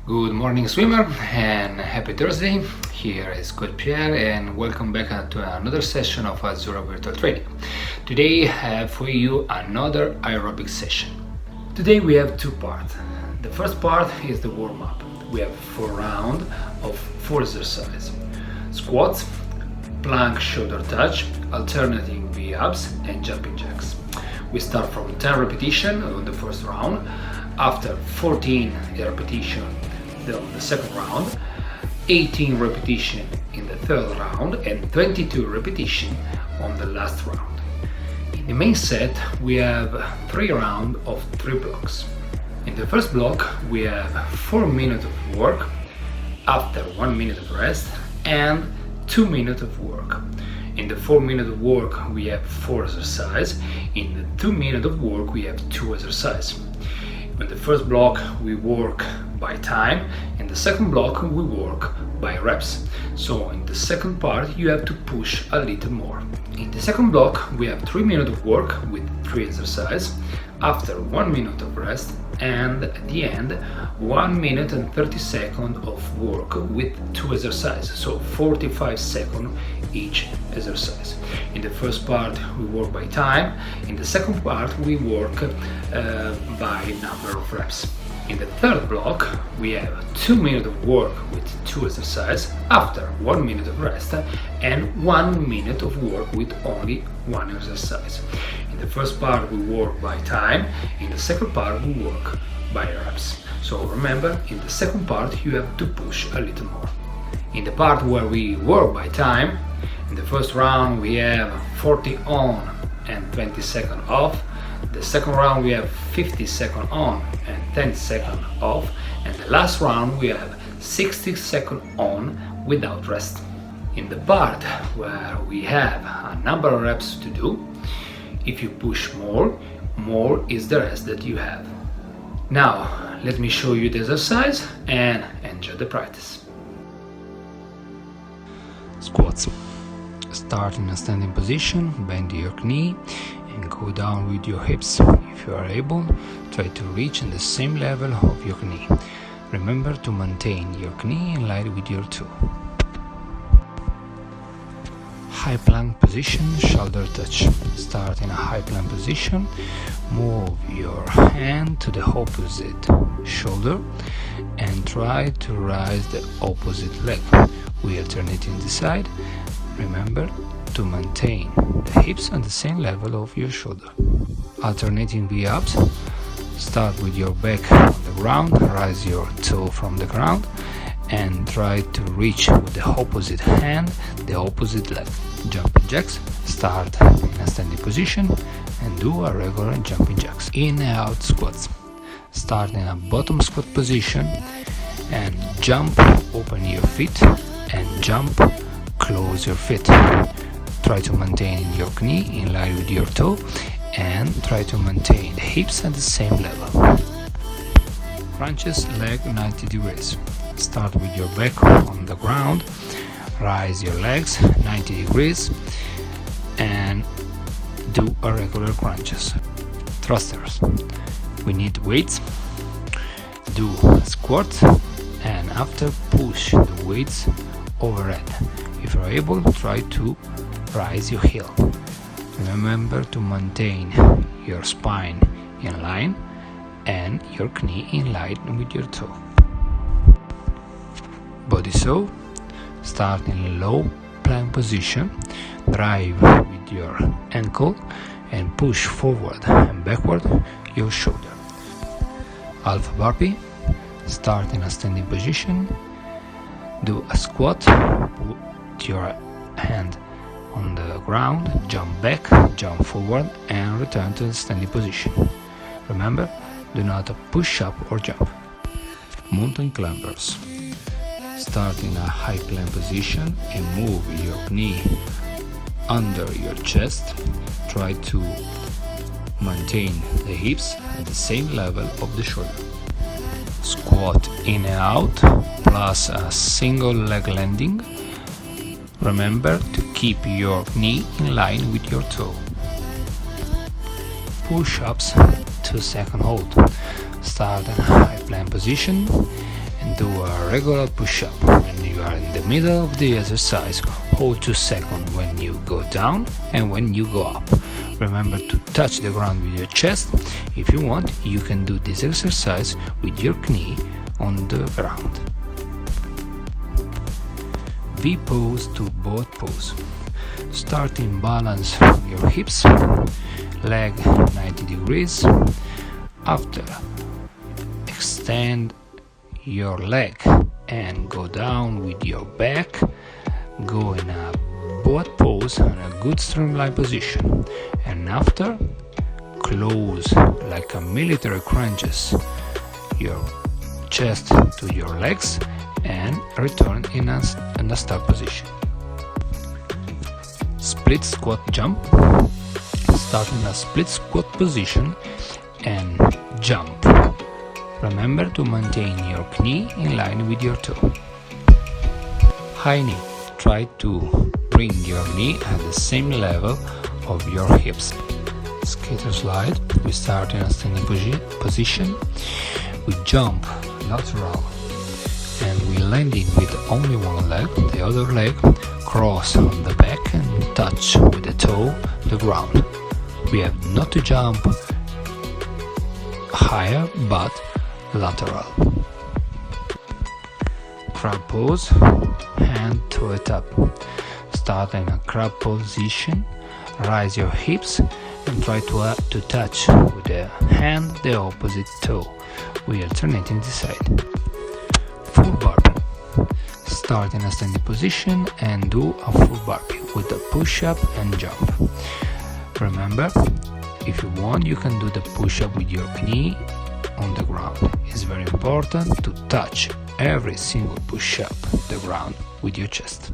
Good morning, swimmer, and happy Thursday. Here is Coach Pier, and welcome back to another session of Azura virtual training. Today I have for you another aerobic session. Today we have two parts. The first part is the warm-up. We have 4 rounds of 4 exercises: squats, plank shoulder touch, alternating V-ups, and jumping jacks. We start from 10 repetitions on the first round. After 14 repetitions on the second round, 18 repetitions in the third round, and 22 repetitions on the last round. In the main set, we have 3 rounds of 3 blocks. In the first block, we have 4 minutes of work, after 1 minute of rest, and 2 minutes of work. In the 4 minutes of work, we have 4 exercises. In the 2 minutes of work, we have 2 exercises. In the first block, we work by time. In the second block, we work by reps. So in the second part, you have to push a little more. In the second block, we have 3 minutes of work with 3 exercises, after 1 minute of rest, and at the end 1 minute and 30 seconds of work with 2 exercises, so 45 seconds each exercise. In the first part we work by time, in the second part we work by number of reps. In the third block we have 2 minutes of work with 2 exercises, after 1 minute of rest, and 1 minute of work with only 1 exercise. In the first part we work by time, in the second part we work by reps. So remember, in the second part you have to push a little more. In the part where we work by time, in the first round we have 40 on and 20 seconds off. The second round we have 50 seconds on and 10 seconds off, and the last round we have 60 seconds on without rest. In the part where we have a number of reps to do, if you push more is the rest that you have. Now let me show you the exercise and enjoy the practice. Squats. Start in a standing position, bend your knee and go down with your hips. If you are able, try to reach in the same level of your knee. Remember to maintain your knee in line with your toe. High plank position, shoulder touch. Start in a high plank position, move your hand to the opposite shoulder and try to raise the opposite leg. We alternate in the side. Remember to maintain the hips on the same level of your shoulder. Alternating V-ups. Start with your back on the ground, raise your toe from the ground and try to reach with the opposite hand the opposite leg. Jumping jacks. Start in a standing position and do a regular jumping jacks. In and out squats. Start in a bottom squat position and jump, open your feet and jump, close your feet. Try to maintain your knee in line with your toe and try to maintain the hips at the same level. Crunches, leg 90 degrees. Start with your back on the ground, rise your legs 90 degrees and do a regular crunches. Thrusters. We need weights. Do a squat and after push the weights overhead. If you are able, try to raise your heel. Remember to maintain your spine in line and your knee in line with your toe. Body saw. Start in low plank position, drive with your ankle and push forward and backward your shoulder. Half burpee. Start in a standing position, do a squat, put your hand on the ground, jump back, jump forward and return to the standing position. Remember, do not push up or jump. Mountain climbers. Start in a high plank position and move your knee under your chest. Try to maintain the hips at the same level of the shoulder. Squat in and out plus a single leg landing. Remember to keep your knee in line with your toe. Push-ups 2-second hold. Start in a high plank position do a regular push-up. When you are in the middle of the exercise, hold 2 seconds when you go down and when you go up. Remember to touch the ground with your chest. If you want, you can do this exercise with your knee on the ground. V pose to boat pose. Start in balance from your hips, leg 90 degrees. After, extend your leg and go down with your back. Go in a boat pose in a good streamline position, and after, close like a military crunches your chest to your legs and return in a start position. Split squat jump. Start in a split squat position and jump. Remember to maintain your knee in line with your toe. High knee. Try to bring your knee at the same level of your hips. Skater slide. We start in a standing position. We jump lateral and we landing with only one leg. The other leg cross on the back and touch with the toe the ground. We have not to jump higher but lateral. Crab pose, hand to it up. Start in a crab position, rise your hips and try to touch with the hand the opposite toe. We alternate in the side. Full burpee. Start in a standing position and do a full burpee with a push-up and jump. Remember, if you want, you can do the push-up with your knee on the ground. It's very important to touch every single push-up the ground with your chest.